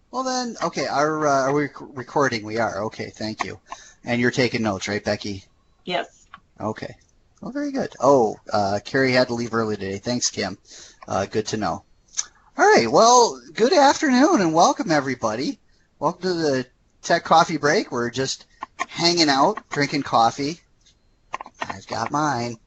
Well then, okay, are we recording? We are. Okay, thank you. And you're taking notes, right, Becky? Yes. Okay. Well, very good. Oh, Carrie had to leave early today. Thanks, Kim. Good to know. All right. Well, good afternoon and welcome everybody. Welcome to the Tech Coffee Break. We're just hanging out, drinking coffee. I've got mine.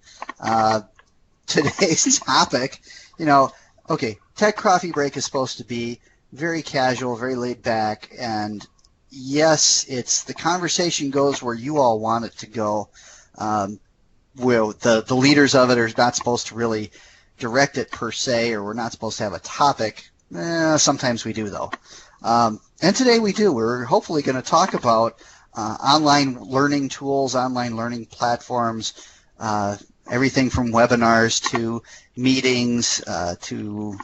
Today's topic, okay, Tech Coffee Break is supposed to be very casual, very laid back, and yes, it's the conversation goes where you all want it to go. Well, the leaders of it are not supposed to really direct it per se, or we're not supposed to have a topic. Sometimes we do, though. And today we do. We're hopefully going to talk about online learning tools, online learning platforms, everything from webinars to meetings to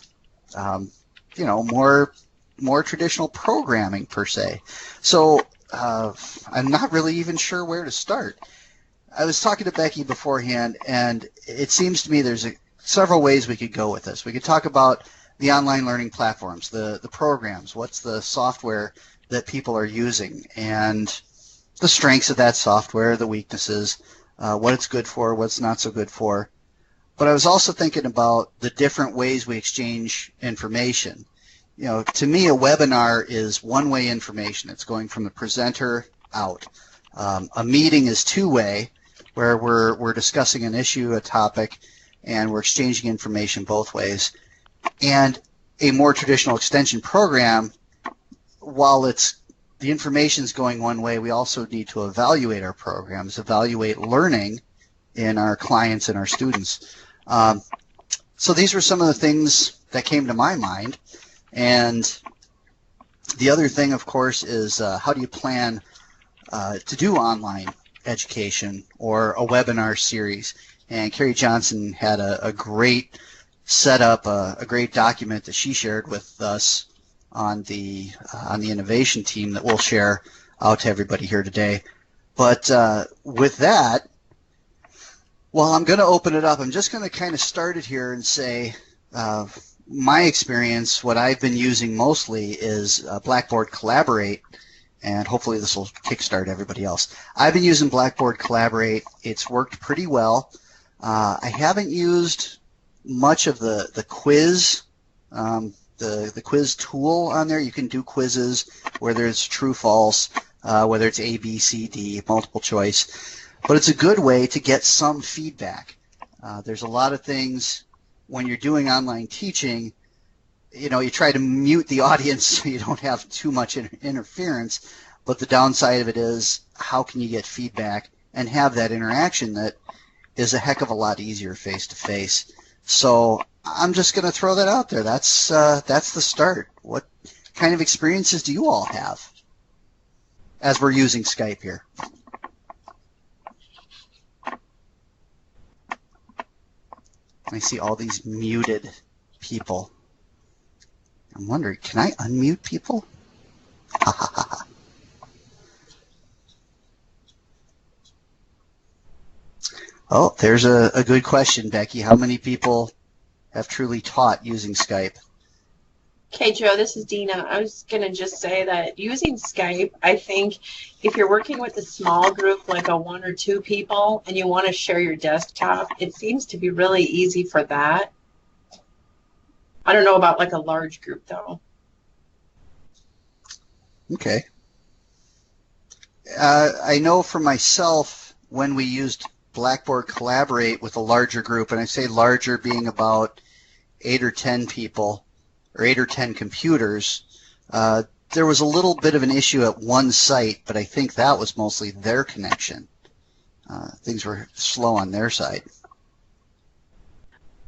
more traditional programming per se. So I'm not really even sure where to start. I was talking to Becky beforehand, and it seems to me there's several ways we could go with this. We could talk about the online learning platforms, the programs, what's the software that people are using, and the strengths of that software, the weaknesses, what it's good for, what's not so good for. But I was also thinking about the different ways we exchange information. To me, a webinar is one-way information. It's going from the presenter out. A meeting is two-way, where we're discussing an issue, a topic, and we're exchanging information both ways. And a more traditional extension program, while the information is going one way, we also need to evaluate our programs, evaluate learning in our clients and our students. So these were some of the things that came to my mind. And the other thing, of course, is how do you plan to do online education or a webinar series? And Carrie Johnson had a great setup, a great document that she shared with us on the innovation team that we'll share out to everybody here today. But with that, well, I'm going to open it up. I'm just going to kind of start it here and say my experience, what I've been using mostly is Blackboard Collaborate, and hopefully this will kickstart everybody else. I've been using Blackboard Collaborate. It's worked pretty well. I haven't used much of the quiz, the quiz tool on there. You can do quizzes, whether it's true, false, whether it's A, B, C, D, multiple choice. But it's a good way to get some feedback. There's a lot of things when you're doing online teaching, you try to mute the audience so you don't have too much interference, but the downside of it is how can you get feedback and have that interaction that is a heck of a lot easier face-to-face. So I'm just going to throw that out there. That's the start. What kind of experiences do you all have as we're using Skype here? I see all these muted people. I'm wondering, can I unmute people? Ha ha ha ha. Oh, there's a good question, Becky. How many people have truly taught using Skype? Okay, Joe, this is Dina. I was going to just say that using Skype, I think if you're working with a small group, like a 1 or 2 people, and you want to share your desktop, it seems to be really easy for that. I don't know about like a large group, though. Okay. I know for myself, when we used Blackboard Collaborate with a larger group, and I say larger being about 8 or 10 people, or 8 or 10 computers, there was a little bit of an issue at one site, but I think that was mostly their connection. Things were slow on their side.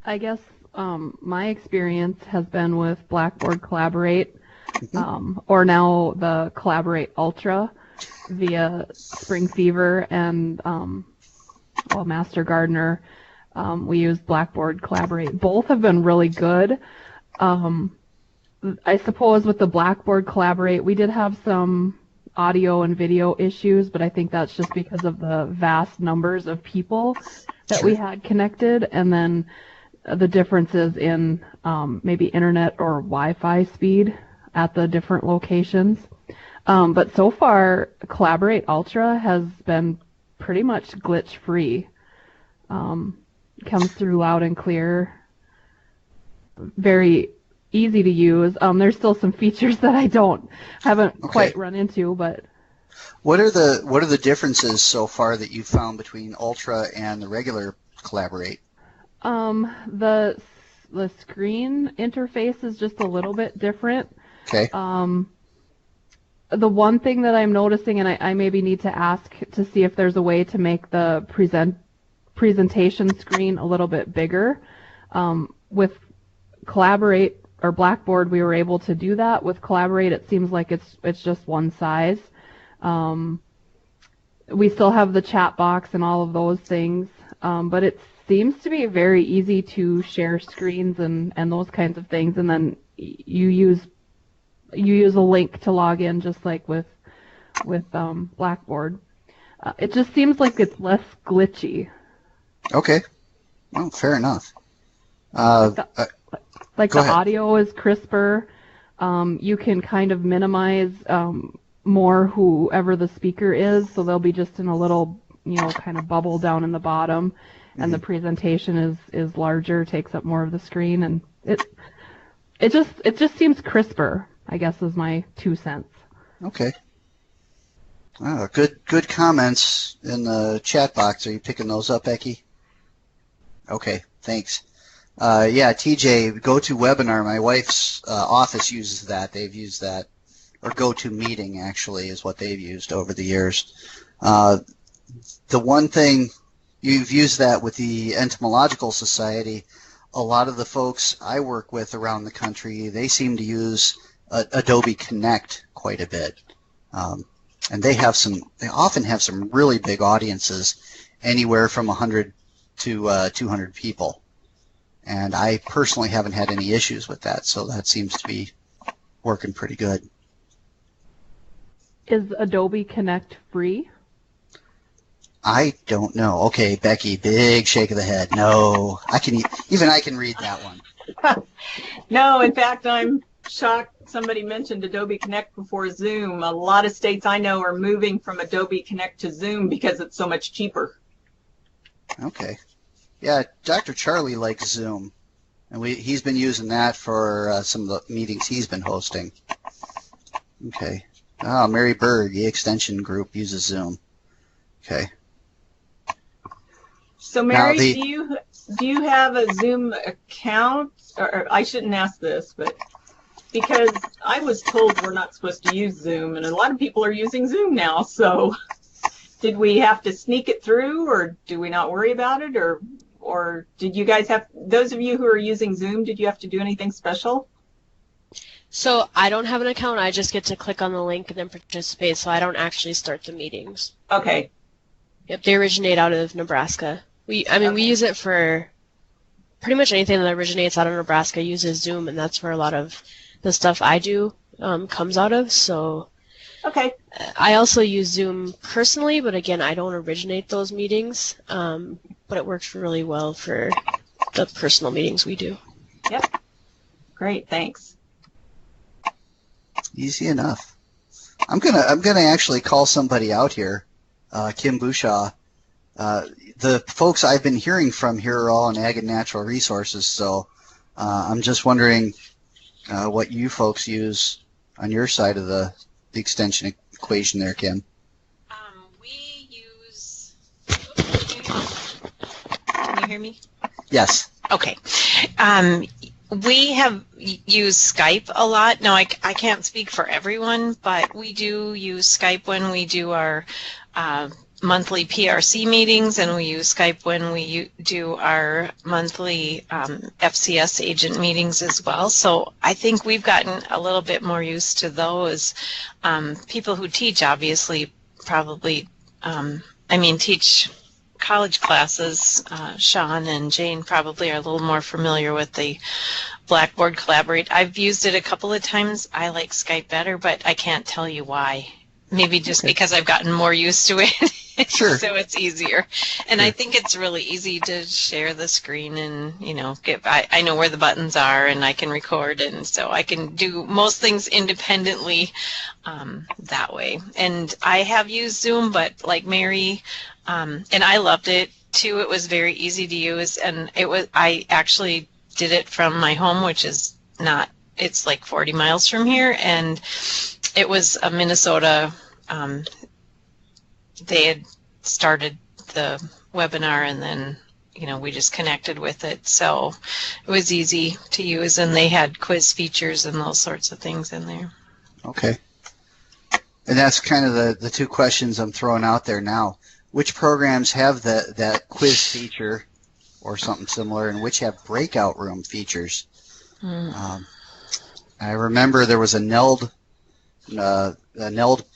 I guess my experience has been with Blackboard Collaborate, or now the Collaborate Ultra via Spring Fever and Master Gardener. We use Blackboard Collaborate. Both have been really good. I suppose with the Blackboard Collaborate, we did have some audio and video issues, but I think that's just because of the vast numbers of people that we had connected, and then the differences in maybe internet or Wi-Fi speed. at the different locations. But so far, Collaborate Ultra has been pretty much glitch-free. Comes through loud and clear. Very easy to use. There's still some features that I haven't quite run into, but. What are the differences so far that you've found between Ultra and the regular Collaborate? The screen interface is just a little bit different. Okay. The one thing that I'm noticing, and I maybe need to ask to see if there's a way to make the presentation screen a little bit bigger. With Collaborate or Blackboard, we were able to do that. With Collaborate, it seems like it's just one size. We still have the chat box and all of those things, but it seems to be very easy to share screens and those kinds of things, and then you use a link to log in, just like with Blackboard. It just seems like it's less glitchy. Okay. Well, fair enough. Like the audio is crisper. You can kind of minimize more whoever the speaker is, so they'll be just in a little, kind of bubble down in the bottom, and the presentation is larger, takes up more of the screen, and it just seems crisper, I guess, is my 2 cents. Okay. Good comments in the chat box. Are you picking those up, Becky? Okay, thanks. Yeah, TJ, GoToWebinar, my wife's office uses that. They've used that. Or GoToMeeting, actually, is what they've used over the years. The one thing, you've used that with the Entomological Society. A lot of the folks I work with around the country, they seem to use Adobe Connect quite a bit. And they often have some really big audiences, anywhere from 100 to 200 people. And I personally haven't had any issues with that, so that seems to be working pretty good. Is Adobe Connect free? I don't know. Okay, Becky, big shake of the head. No, I can read that one. No, in fact, I'm shocked somebody mentioned Adobe Connect before Zoom. A lot of states I know are moving from Adobe Connect to Zoom because it's so much cheaper. Okay. Yeah, Dr. Charlie likes Zoom, and he's been using that for some of the meetings he's been hosting. Okay. Mary Berg, the extension group, uses Zoom. Okay. So Mary, do you have a Zoom account? Or I shouldn't ask this, but because I was told we're not supposed to use Zoom, and a lot of people are using Zoom now. So did we have to sneak it through, or do we not worry about it, or did you guys have, those of you who are using Zoom, did you have to do anything special? So I don't have an account. I just get to click on the link and then participate, so I don't actually start the meetings. Okay. Yep, they originate out of Nebraska. We use it for pretty much anything that originates out of Nebraska uses Zoom, and that's where a lot of the stuff I do comes out of. So okay. I also use Zoom personally, but again, I don't originate those meetings, but it works really well for the personal meetings we do. Yep. Great, thanks. Easy enough. I'm gonna actually call somebody out here, Kim Bushaw. The folks I've been hearing from here are all in Ag and Natural Resources, so I'm just wondering what you folks use on your side of the extension equation there, Kim. We use. Can you hear me? Yes. Okay. We have used Skype a lot. Now, I can't speak for everyone, but we do use Skype when we do our monthly PRC meetings, and we use Skype when we do our monthly FCS agent meetings as well. So I think we've gotten a little bit more used to those. People who teach, obviously, probably, teach college classes, Sean and Jane probably are a little more familiar with the Blackboard Collaborate. I've used it a couple of times. I like Skype better, but I can't tell you why. Maybe just because I've gotten more used to it. Sure. So it's easier. And I Sure. think it's really easy to share the screen and, I know where the buttons are and I can record, and so I can do most things independently that way. And I have used Zoom, but like Mary, and I loved it too. It was very easy to use, and I actually did it from my home, which is not, it's like 40 miles from here, and it was a Minnesota, they had started the webinar, and then we just connected with it, so it was easy to use, and they had quiz features and those sorts of things in there. Okay. And that's kind of the two questions I'm throwing out there now. Which programs have that quiz feature or something similar, and which have breakout room features? I remember there was a NELD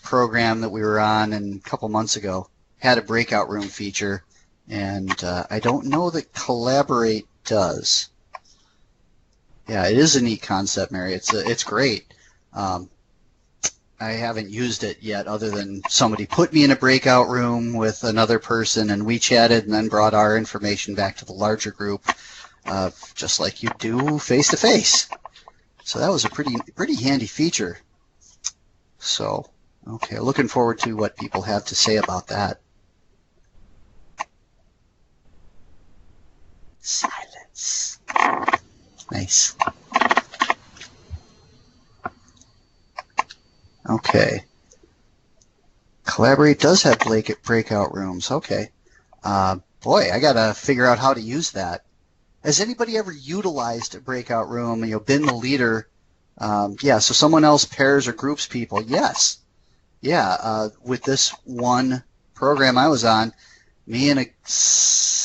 program that we were on a couple months ago, had a breakout room feature, and I don't know that Collaborate does. Yeah, it is a neat concept, Mary. It's great. I haven't used it yet, other than somebody put me in a breakout room with another person, and we chatted and then brought our information back to the larger group, just like you do face-to-face. So that was a pretty handy feature. So, okay, looking forward to what people have to say about that. Silence. Nice. Okay. Collaborate does have breakout rooms. Okay. Boy, I gotta figure out how to use that. Has anybody ever utilized a breakout room? Been the leader? Yeah. So someone else pairs or groups people. Yes. Yeah. With this one program I was on, me and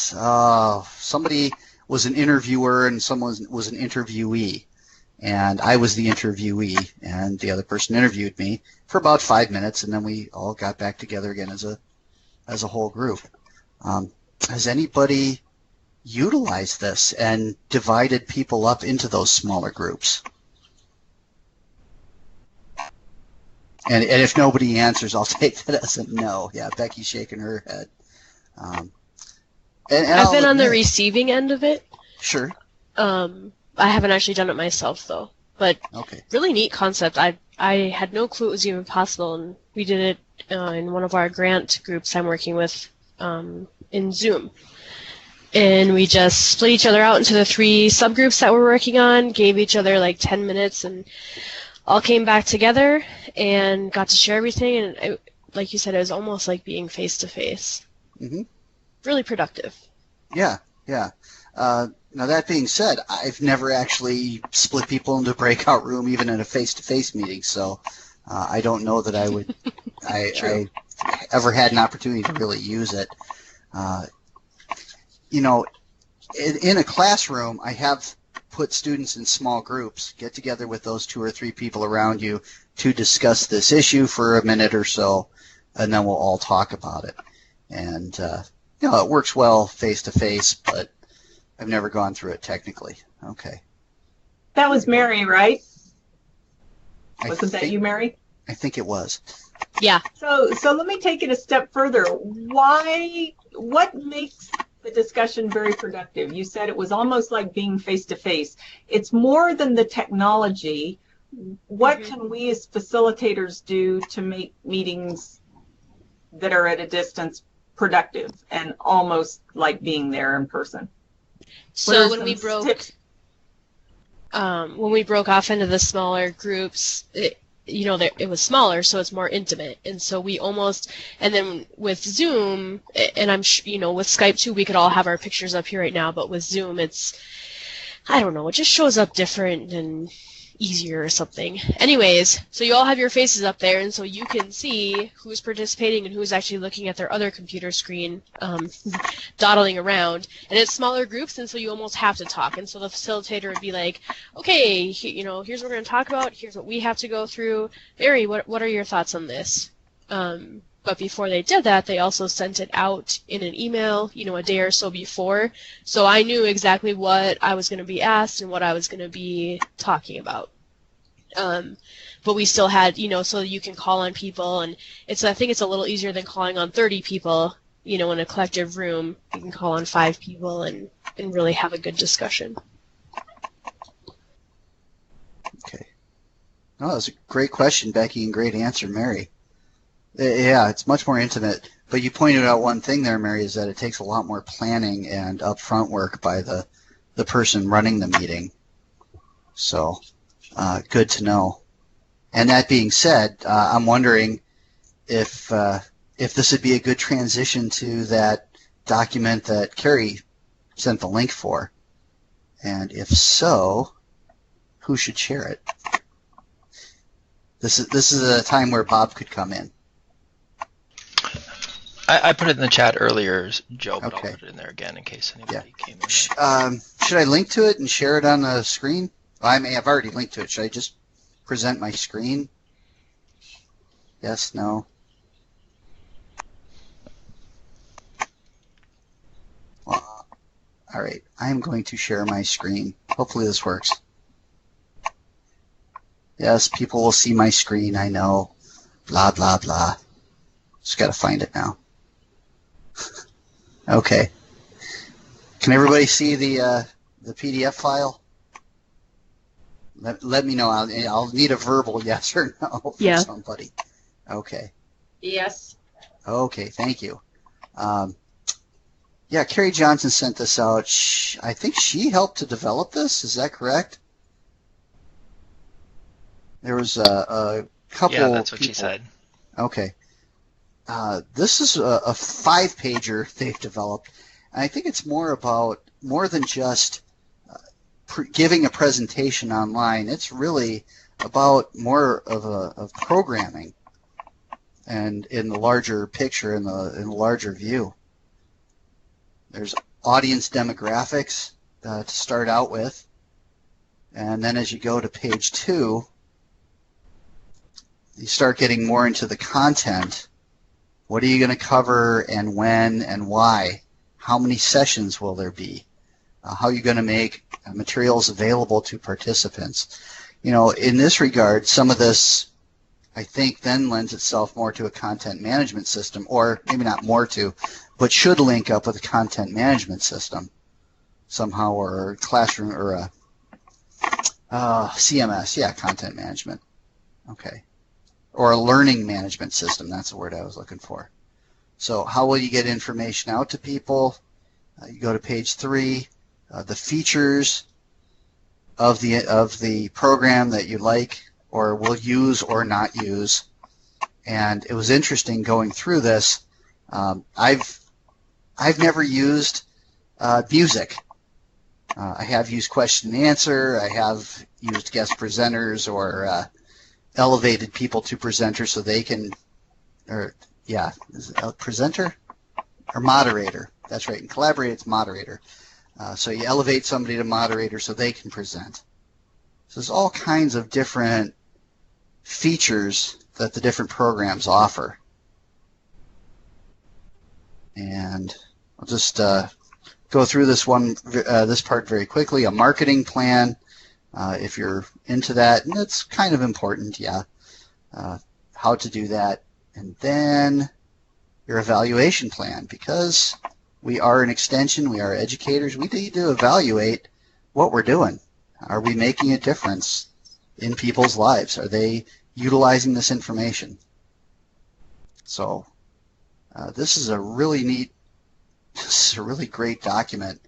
somebody was an interviewer and someone was an interviewee. And I was the interviewee, and the other person interviewed me for about 5 minutes, and then we all got back together again as a whole group. Has anybody utilized this and divided people up into those smaller groups? And if nobody answers, I'll take that as a no. Yeah, Becky's shaking her head. And I've been on the receiving end of it. Sure. I haven't actually done it myself, though. But okay. Really neat concept. I had no clue it was even possible, and we did it in one of our grant groups I'm working with in Zoom. And we just split each other out into the 3 subgroups that we're working on, gave each other like 10 minutes, and all came back together and got to share everything. And like you said, it was almost like being face-to-face. Mm-hmm. Really productive. Yeah, yeah. Now, that being said, I've never actually split people into a breakout room, even in a face-to-face meeting, so I don't know that I would I ever had an opportunity to really use it. In a classroom, I have put students in small groups, get together with those 2 or 3 people around you to discuss this issue for a minute or so, and then we'll all talk about it. And, it works well face-to-face, but I've never gone through it technically. Okay. That was Mary, right? Wasn't that you, Mary? I think it was. Yeah. So let me take it a step further. What makes the discussion very productive? You said it was almost like being face-to-face. It's more than the technology. What can we as facilitators do to make meetings that are at a distance productive and almost like being there in person? So when we broke off into the smaller groups, it was smaller, so it's more intimate, and so and then with Zoom, and I'm with Skype too, we could all have our pictures up here right now, but with Zoom, I don't know, it just shows up different and easier or something. Anyways, so you all have your faces up there, and so you can see who's participating and who's actually looking at their other computer screen, dawdling around. And it's smaller groups, and so you almost have to talk. And so the facilitator would be like, okay, here's what we're going to talk about. Here's what we have to go through. Mary, what are your thoughts on this? But before they did that, they also sent it out in an email, a day or so before. So I knew exactly what I was going to be asked and what I was going to be talking about. But we still had, so you can call on people, and I think it's a little easier than calling on 30 people. In a collective room, you can call on 5 people and really have a good discussion. Okay. No, that was a great question, Becky, and great answer, Mary. Yeah, it's much more intimate. But you pointed out one thing there, Mary, is that it takes a lot more planning and upfront work by the person running the meeting. So, good to know. And that being said, I'm wondering if this would be a good transition to that document that Carrie sent the link for. And if so, who should share it? This is a time where Bob could come in. I put it in the chat earlier, Joe, but Okay. I'll put it in there again in case anybody came in. Should I link to it and share it on the screen? I've already linked to it. Should I just present my screen? Yes, no. Well, all right, I'm going to share my screen. Hopefully this works. Yes, people will see my screen, I know. Blah, blah, blah. Just got to find it now. Okay. Can everybody see the PDF file? Let me know. I'll need a verbal yes or no from Yes. somebody. Okay. Yes. Okay, thank you. Yeah, Carrie Johnson sent this out. I think she helped to develop this. Is that correct? There was a couple. Yeah, that's what she people. said. Okay. This is a 5-pager they've developed. And I think it's more than just giving a presentation online. It's really about more of programming, and in the larger picture, in the larger view. There's audience demographics to start out with, and then as you go to page 2, you start getting more into the content. What are you going to cover, and when, and why? How many sessions will there be? How are you going to make materials available to participants? In this regard, some of this, I think, then lends itself more to a content management system, or maybe not more to, but should link up with a content management system somehow, or a classroom, or a CMS, yeah, content management. Okay. Or a learning management system, that's the word I was looking for. So how will you get information out to people? You go to page 3, the features of the program that you like or will use or not use. And it was interesting going through this. I've never used music. I have used question and answer. I have used guest presenters or elevated people to presenters so they can, is it a presenter or moderator? That's right. In Collaborate, it's moderator. So you elevate somebody to moderator so they can present. So there's all kinds of different features that the different programs offer. And I'll just go through this part very quickly. A marketing plan, if you're into that, and it's kind of important, yeah. How to do that, and then your evaluation plan, because we are an extension, we are educators, we need to evaluate what we're doing. Are we making a difference in people's lives? Are they utilizing this information? So this is a really great document,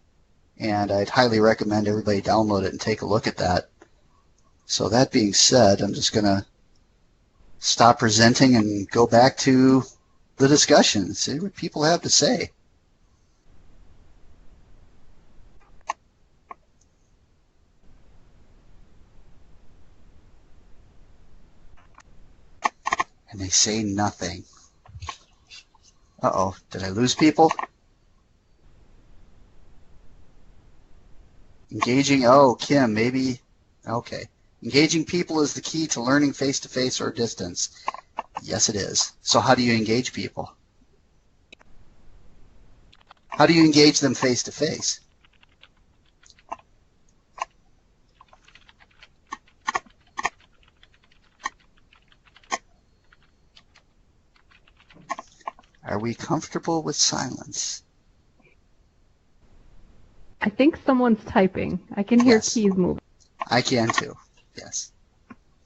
and I'd highly recommend everybody download it and take a look at that. So that being said, I'm just going to stop presenting and go back to the discussion and see what people have to say. And they say nothing. Uh-oh, did I lose people? Engaging, Kim, maybe, okay. Engaging people is the key to learning face-to-face or distance. Yes, it is. So how do you engage people? How do you engage them face-to-face? Are we comfortable with silence? I think someone's typing. I can hear Yes. keys moving. I can too. Yes.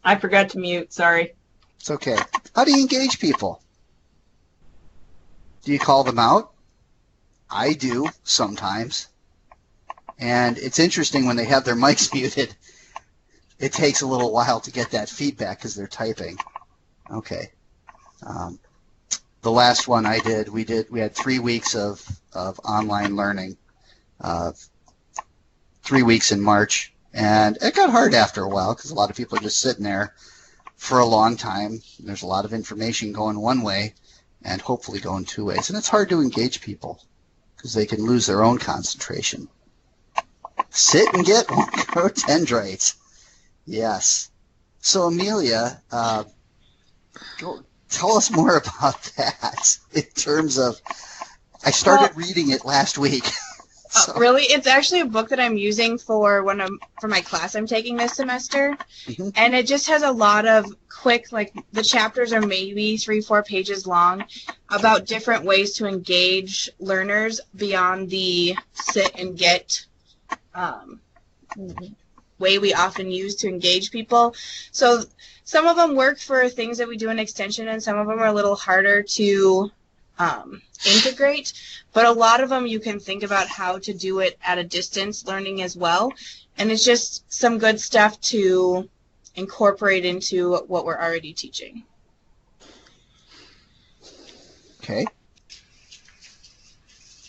I forgot to mute. Sorry. It's okay. How do you engage people? Do you call them out? I do sometimes. And it's interesting when they have their mics muted. It takes a little while to get that feedback because they're typing. Okay. The last one I did, we had 3 weeks of online learning, 3 weeks in March, and it got hard after a while because a lot of people are just sitting there for a long time. There's a lot of information going one way and hopefully going 2 ways, and it's hard to engage people because they can lose their own concentration. Sit and get dendrites. Yes. So Amelia, tell us more about that in terms of, I started reading it last week. So. Really? It's actually a book that I'm using for for my class I'm taking this semester. Mm-hmm. And it just has a lot of quick, like the chapters are maybe 3-4 pages long about different ways to engage learners beyond the sit and get way we often use to engage people. So some of them work for things that we do in extension, and some of them are a little harder to integrate, but a lot of them you can think about how to do it at a distance learning as well, and it's just some good stuff to incorporate into what we're already teaching. Okay.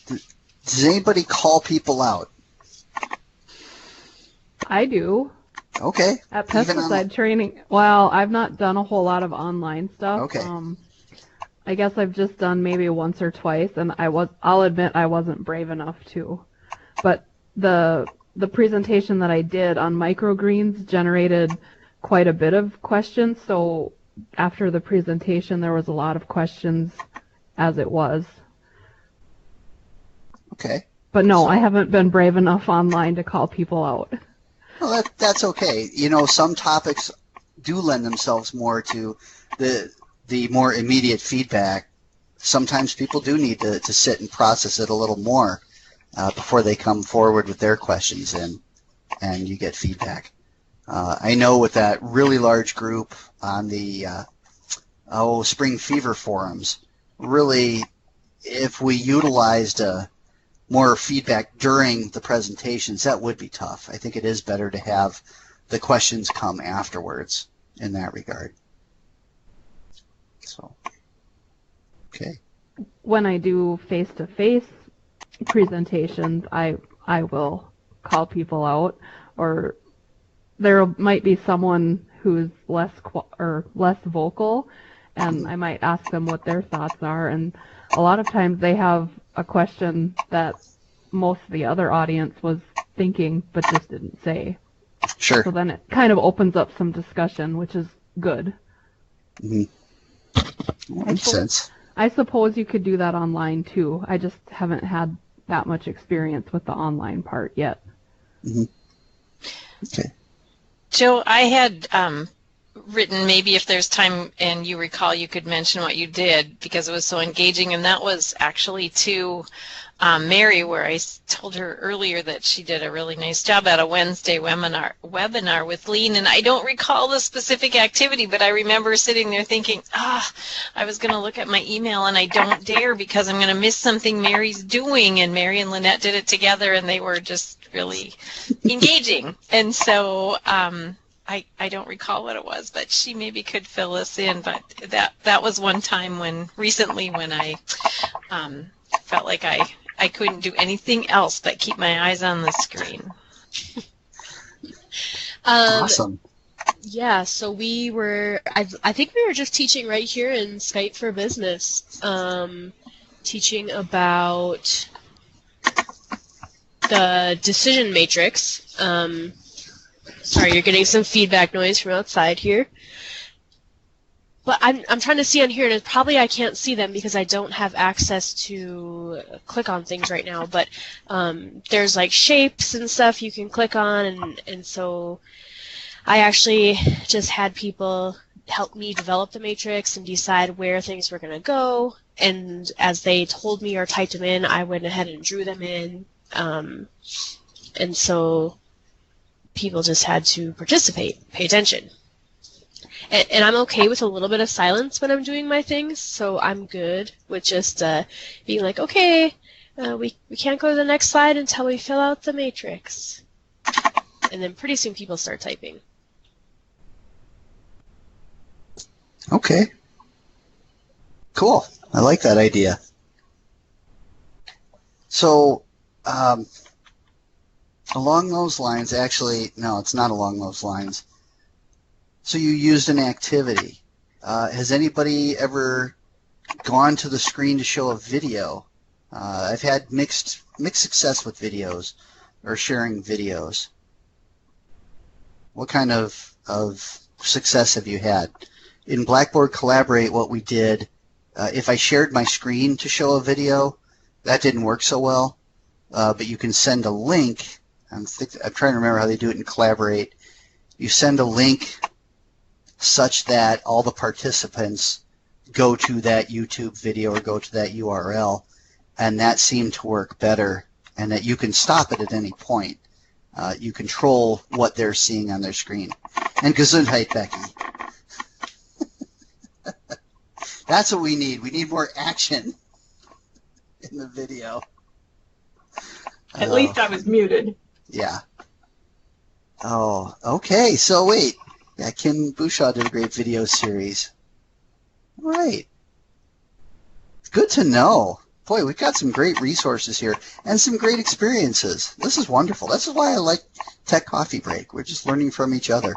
Does anybody call people out? I do. Okay. At pesticide training. Well, I've not done a whole lot of online stuff. Okay. I guess I've just done maybe once or twice, and I'll admit I wasn't brave enough to. But the presentation that I did on microgreens generated quite a bit of questions, so after the presentation there was a lot of questions as it was. Okay. But no, I haven't been brave enough online to call people out. Well, that's okay. You know, some topics do lend themselves more to the more immediate feedback. Sometimes people do need to sit and process it a little more before they come forward with their questions and you get feedback. I know with that really large group on the Spring Fever forums, really, if we utilized more feedback during the presentations, that would be tough. I think it is better to have the questions come afterwards in that regard. So, okay. When I do face-to-face presentations, I will call people out, or there might be someone who's less vocal, and I might ask them what their thoughts are, and a lot of times they have a question that most of the other audience was thinking but just didn't say. Sure. So then it kind of opens up some discussion, which is good. Mm-hmm. That makes sense. I suppose you could do that online too. I just haven't had that much experience with the online part yet. Mm-hmm. Okay. Joe, I had written, maybe if there's time and you recall, you could mention what you did because it was so engaging, and that was actually to Mary, where I told her earlier that she did a really nice job at a Wednesday webinar with Lean, and I don't recall the specific activity, but I remember sitting there thinking, I was going to look at my email and I don't dare because I'm going to miss something Mary's doing, and Mary and Lynette did it together and they were just really engaging, and so I don't recall what it was, but she maybe could fill us in. But that was one time recently when I felt like I couldn't do anything else but keep my eyes on the screen. Awesome. Yeah, so we were, I think we were just teaching right here in Skype for Business, teaching about the decision matrix. Sorry, you're getting some feedback noise from outside here. But I'm trying to see on here, and probably I can't see them because I don't have access to click on things right now. But there's like shapes and stuff you can click on, and so I actually just had people help me develop the matrix and decide where things were going to go. and as they told me or typed them in, I went ahead and drew them in. And so people just had to participate, pay attention. And I'm okay with a little bit of silence when I'm doing my things, so I'm good with just being like, okay, we can't go to the next slide until we fill out the matrix. And then pretty soon people start typing. Okay. Cool. I like that idea. So, along those lines, actually, no, it's not along those lines. So you used an activity. Has anybody ever gone to the screen to show a video? I've had mixed success with videos or sharing videos. What kind of success have you had? In Blackboard Collaborate, what we did, if I shared my screen to show a video, that didn't work so well. But you can send a link. I'm trying to remember how they do it in Collaborate. You send a link such that all the participants go to that YouTube video or go to that URL, and that seemed to work better, and that you can stop it at any point. You control what they're seeing on their screen. And Gesundheit, Becky. That's what we need. We need more action in the video. At least I was muted. Yeah. Oh, okay. So wait. Yeah, Kim Bushaw did a great video series. Right. Good to know. Boy, we've got some great resources here and some great experiences. This is wonderful. This is why I like Tech Coffee Break. We're just learning from each other.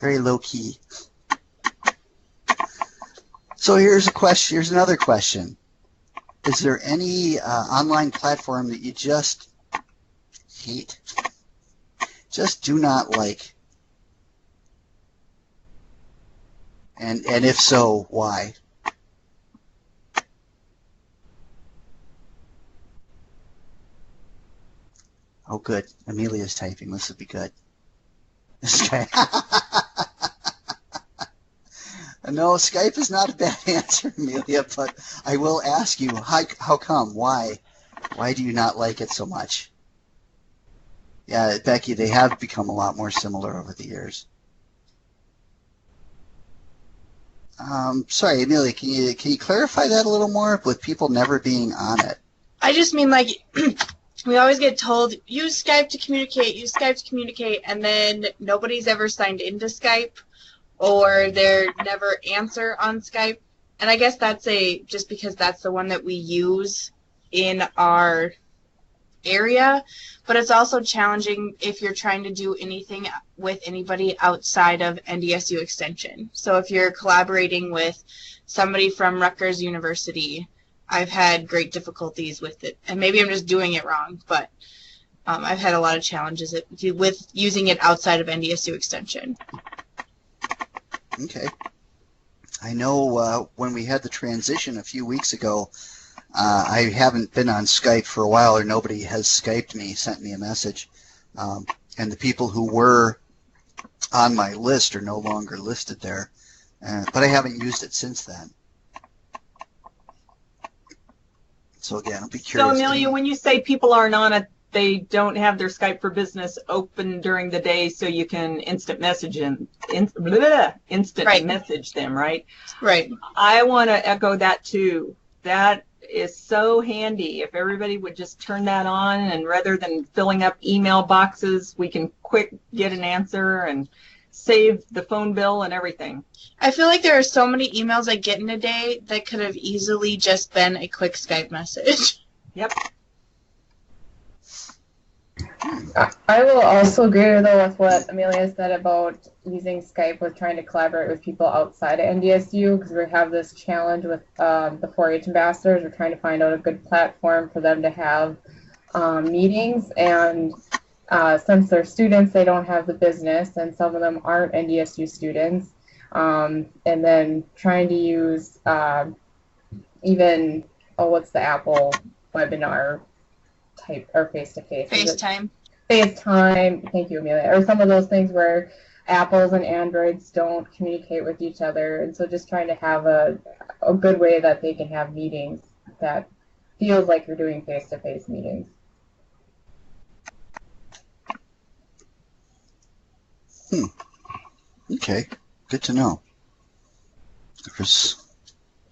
Very low key. So here's a question. Here's another question. Is there any online platform that you just hate? Just do not like? And if so, why? Oh, good. Amelia's typing. This would be good. Okay. No, Skype is not a bad answer, Amelia, but I will ask you, how come? Why? Why do you not like it so much? Yeah, Becky, they have become a lot more similar over the years. Sorry, Amelia, can you clarify that a little more with people never being on it? I just mean, like, we always get told, use Skype to communicate, and then nobody's ever signed into Skype, or they're never answer on Skype. And I guess that's just because that's the one that we use in our area, but it's also challenging if you're trying to do anything with anybody outside of NDSU Extension. So if you're collaborating with somebody from Rutgers University, I've had great difficulties with it. And maybe I'm just doing it wrong, but I've had a lot of challenges with using it outside of NDSU Extension. Okay. I know when we had the transition a few weeks ago, I haven't been on Skype for a while, or nobody has Skyped me, sent me a message. And the people who were on my list are no longer listed there. But I haven't used it since then. So again, I'll be curious. So Amelia, when you say people aren't on it, they don't have their Skype for Business open during the day, so you can instant message message them, right? Right. I want to echo that too. That is so handy. If everybody would just turn that on, and rather than filling up email boxes, we can quick get an answer and save the phone bill and everything. I feel like there are so many emails I get in a day that could have easily just been a quick Skype message. Yep. I will also agree though with what Amelia said about using Skype with trying to collaborate with people outside of NDSU, because we have this challenge with the 4-H ambassadors. We're trying to find out a good platform for them to have meetings, and since they're students, they don't have the business, and some of them aren't NDSU students. And then trying to use what's the Apple webinar type, or face-to-face? FaceTime. FaceTime, thank you, Amelia. Or some of those things where Apples and Androids don't communicate with each other, and so just trying to have a good way that they can have meetings that feels like you're doing face-to-face meetings. Okay, good to know.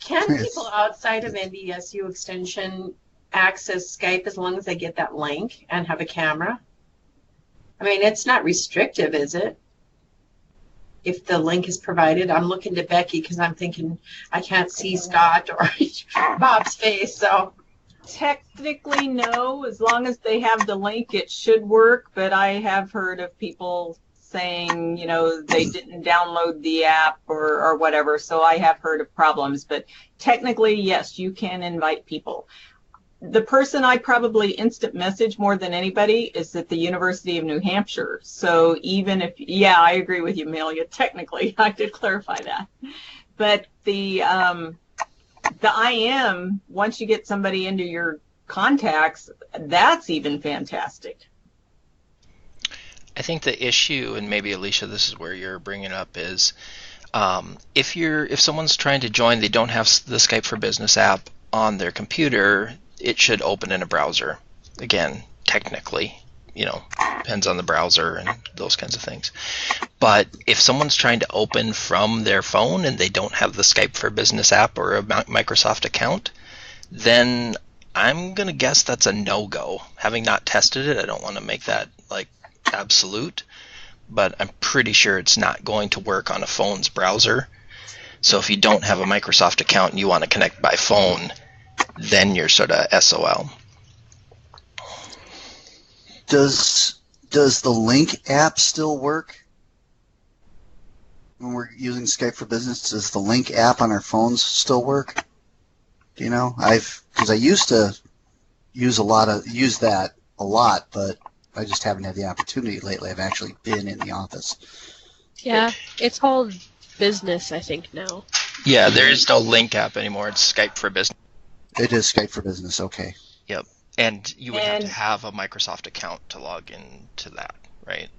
Can people outside of NDSU extension access Skype as long as they get that link and have a camera? I mean, it's not restrictive, is it? If the link is provided, I'm looking to Becky because I'm thinking I can't see Scott or Bob's face. So technically, no. As long as they have the link, it should work. But I have heard of people saying, you know, they didn't download the app or whatever. So I have heard of problems. But technically, yes, you can invite people. The person I probably instant message more than anybody is at the University of New Hampshire. So even if, yeah, I agree with you, Amelia. Technically, I did clarify that. But the IM, once you get somebody into your contacts, that's even fantastic. I think the issue, and maybe Alicia, this is where you're bringing up, is if someone's trying to join, they don't have the Skype for Business app on their computer, it should open in a browser. Again, technically, you know, depends on the browser and those kinds of things. But if someone's trying to open from their phone and they don't have the Skype for Business app or a Microsoft account, then I'm going to guess that's a no-go. Having not tested it, I don't want to make that like absolute, but I'm pretty sure it's not going to work on a phone's browser. So if you don't have a Microsoft account and you want to connect by phone, then you're sort of SOL. Does the Link app still work when we're using Skype for Business? Does the Link app on our phones still work? Do you know? Because I used to use that a lot, but I just haven't had the opportunity lately. I've actually been in the office. Yeah, it's called Business, I think, now. Yeah, there is no Link app anymore. It's Skype for Business. It is Skype for Business, okay. Yep. And you would have to have a Microsoft account to log into that, right?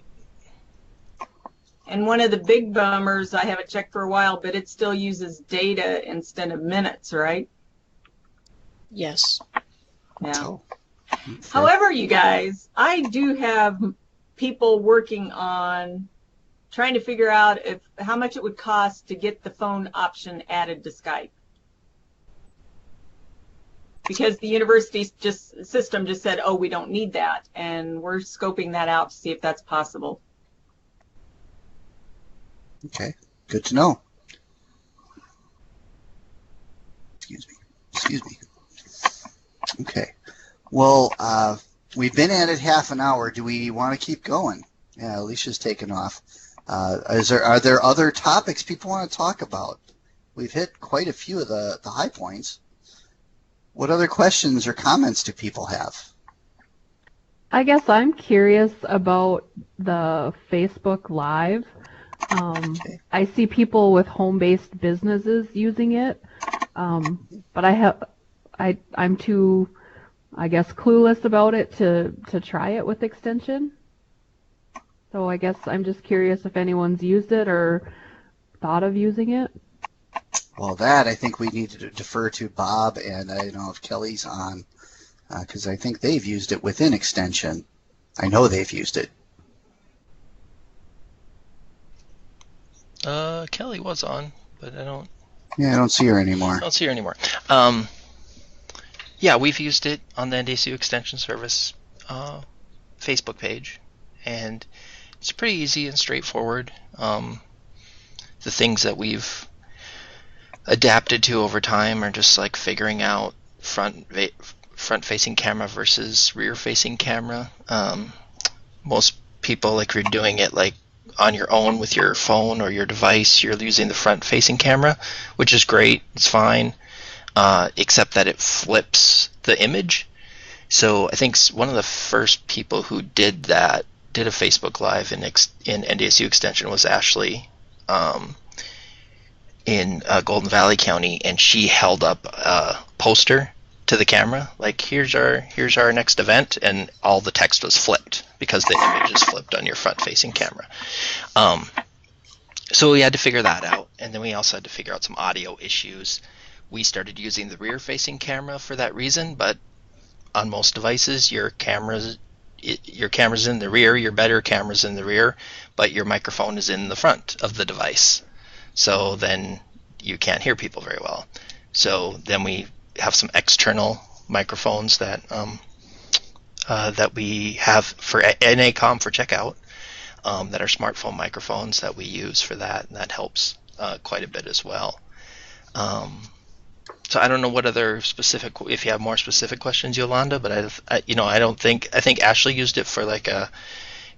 And one of the big bummers, I haven't checked for a while, but it still uses data instead of minutes, right? Yes. Yeah. Oh, okay. However, you guys, I do have people working on trying to figure out how much it would cost to get the phone option added to Skype. Because the university system just said, oh, we don't need that. And we're scoping that out to see if that's possible. Okay, good to know. Excuse me. Okay. Well, we've been at it half an hour. Do we want to keep going? Yeah, Alicia's taken off. Are there other topics people want to talk about? We've hit quite a few of the high points. What other questions or comments do people have? I guess I'm curious about the Facebook Live. Okay. I see people with home-based businesses using it, but I'm too, I guess, clueless about it to try it with extension. So I guess I'm just curious if anyone's used it or thought of using it. Well, that I think we need to defer to Bob, and I don't know if Kelly's on, because I think they've used it within extension. I know they've used it. Kelly was on, but I don't. Yeah, I don't see her anymore. I don't see her anymore. Yeah, we've used it on the NDSU Extension Service Facebook page, and it's pretty easy and straightforward. The things that we've adapted to over time are just like figuring out front-facing camera versus rear-facing camera. Most people, like, if you're doing it like on your own with your phone or your device, you're using the front-facing camera, which is great. It's fine, except that it flips the image. So I think one of the first people who did a Facebook Live in NDSU Extension was Ashley in Golden Valley County, and she held up a poster to the camera, like here's our next event, and all the text was flipped because the image is flipped on your front-facing camera. So we had to figure that out, and then we also had to figure out some audio issues. We started using the rear-facing camera for that reason, but on most devices, your camera's in the rear, your better camera's in the rear, but your microphone is in the front of the device. So then you can't hear people very well. So then we have some external microphones that that we have for NACOM for checkout, that are smartphone microphones that we use for that, and that helps quite a bit as well. So I don't know what other specific, if you have more specific questions, Yolanda, but I think Ashley used it for like a,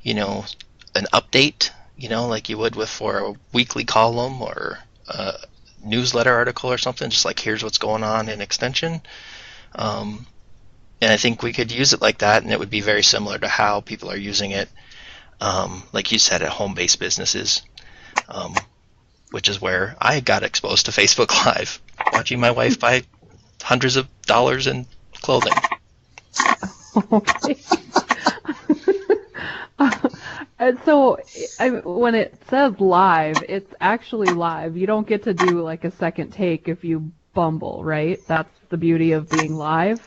an update, like you would for a weekly column or a newsletter article or something, just like here's what's going on in extension. And I think we could use it like that, and it would be very similar to how people are using it, like you said, at home-based businesses, which is where I got exposed to Facebook Live, watching my wife buy hundreds of dollars in clothing. Okay. And so when it says live, it's actually live. You don't get to do like a second take if you bumble, right? That's the beauty of being live.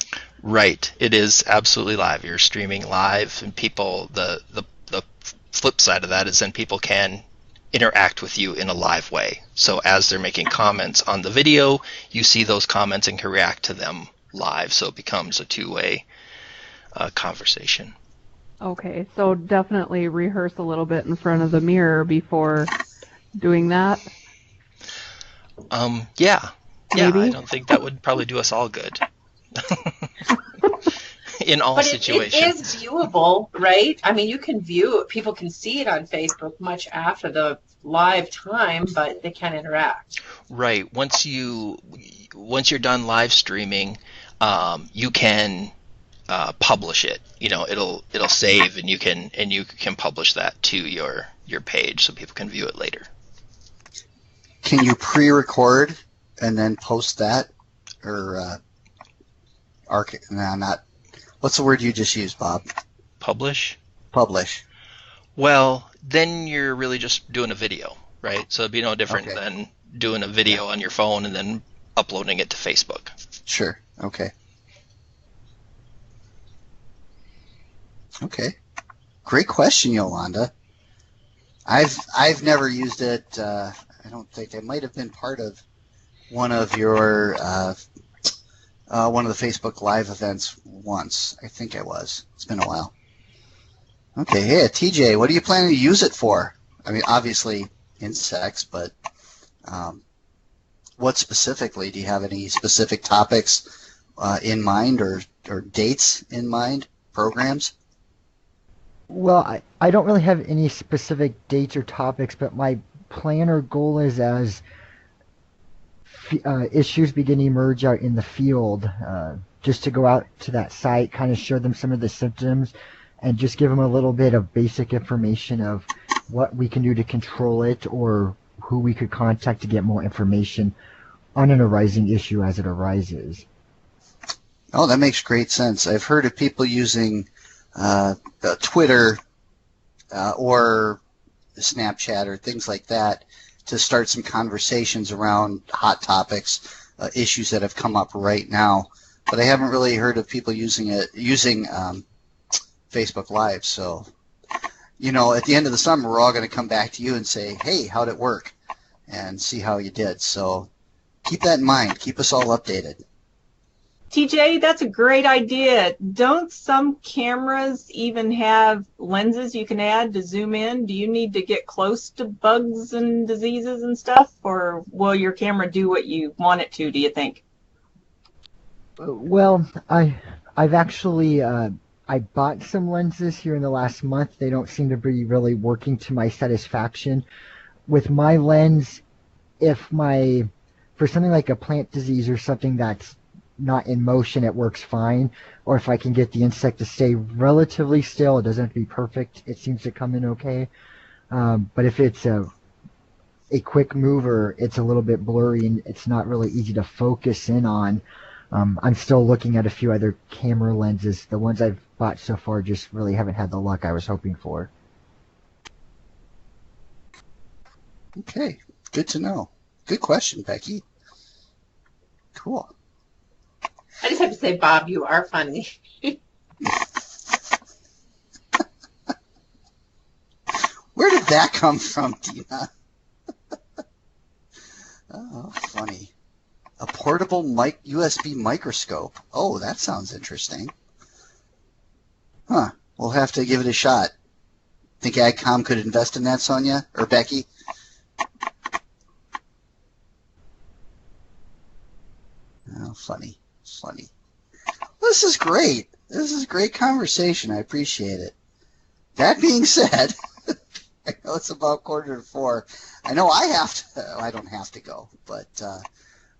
Right. It is absolutely live. You're streaming live, and people, the flip side of that is then people can interact with you in a live way. So as they're making comments on the video, you see those comments and can react to them live. So it becomes a two-way conversation. Okay, so definitely rehearse a little bit in front of the mirror before doing that. Yeah, Maybe? I don't think that would probably do us all good. In all situations. It is viewable, right? I mean, you can view it. People can see it on Facebook much after the live time, but they can't interact. Right. Once you're done live streaming, you can publish it. It'll save, and you can publish that to your page so people can view it later. Can you pre-record and then post that, or not? What's the word you just used, Bob? Publish? Publish. Well, then you're really just doing a video, right? So it'd be no different than doing a video on your phone and then uploading it to Facebook. Sure. Okay. Okay. Great question, Yolanda. I've never used it. I don't think I might have been part of one of your one of the Facebook Live events once. I think I was. It's been a while. Okay, hey, TJ, what are you planning to use it for? I mean, obviously insects, but what specifically? Do you have any specific topics in mind, or dates in mind, programs? Well, I don't really have any specific dates or topics, but my plan or goal is as issues begin to emerge out in the field, just to go out to that site, kind of show them some of the symptoms, and just give them a little bit of basic information of what we can do to control it, or who we could contact to get more information on an arising issue as it arises. Oh, that makes great sense. I've heard of people using Twitter or Snapchat or things like that to start some conversations around hot topics, issues that have come up right now. But I haven't really heard of people using Facebook Live. So, at the end of the summer, we're all going to come back to you and say, hey, how'd it work? And see how you did. So keep that in mind. Keep us all updated. TJ, that's a great idea. Don't some cameras even have lenses you can add to zoom in? Do you need to get close to bugs and diseases and stuff, or will your camera do what you want it to, do you think? Well, I've actually I bought some lenses here in the last month. They don't seem to be really working to my satisfaction. With my lens, for something like a plant disease or something that's not in motion, it works fine. Or if I can get the insect to stay relatively still, it doesn't have to be perfect, it seems to come in okay. But if it's a quick mover, it's a little bit blurry and it's not really easy to focus in on. I'm still looking at a few other camera lenses. The ones I've bought so far just really haven't had the luck I was hoping for. Okay, good to know. Good question, Becky. Cool. I just have to say, Bob, you are funny. Where did that come from, Dina? Oh, funny. A portable USB microscope. Oh, that sounds interesting. Huh. We'll have to give it a shot. Think AgCom could invest in that, Sonia? Or Becky? Oh, funny. Funny. This is great. This is great conversation. I appreciate it. That being said, I know it's about 3:45. I know I have to. I don't have to go, but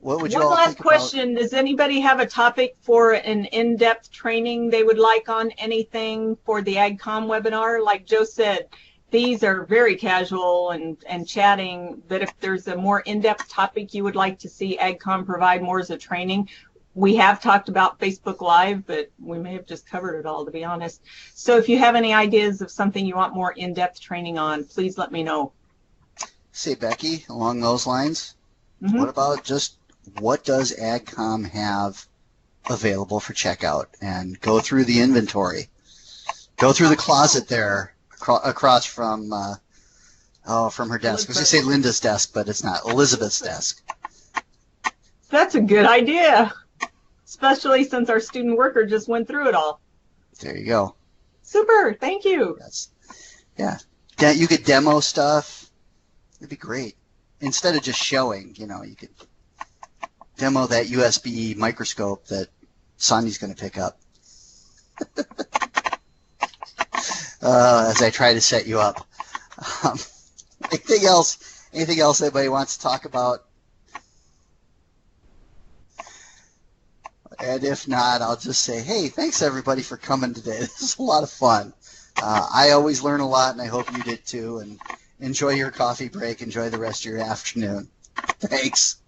what would you all think One last question. Does anybody have a topic for an in-depth training they would like on anything for the AgCom webinar? Like Joe said, these are very casual and chatting, but if there's a more in-depth topic you would like to see AgCom provide more as a training, we have talked about Facebook Live, but we may have just covered it all, to be honest. So if you have any ideas of something you want more in-depth training on, please let me know. Say, Becky, along those lines, what about just what does AgCom have available for checkout? And go through the inventory. Go through the closet there across from from her desk. I was going to say Linda's desk, but it's not. Elizabeth's desk. That's a good idea, especially since our student worker just went through it all. There you go. Super. Thank you. Yes. Yeah. You could demo stuff. It'd be great. Instead of just showing, you could demo that USB microscope that Sonia's going to pick up. As I try to set you up. Anything else? Anything else anybody wants to talk about? And if not, I'll just say, hey, thanks everybody for coming today. This is a lot of fun. I always learn a lot, and I hope you did too. And enjoy your coffee break. Enjoy the rest of your afternoon. Thanks.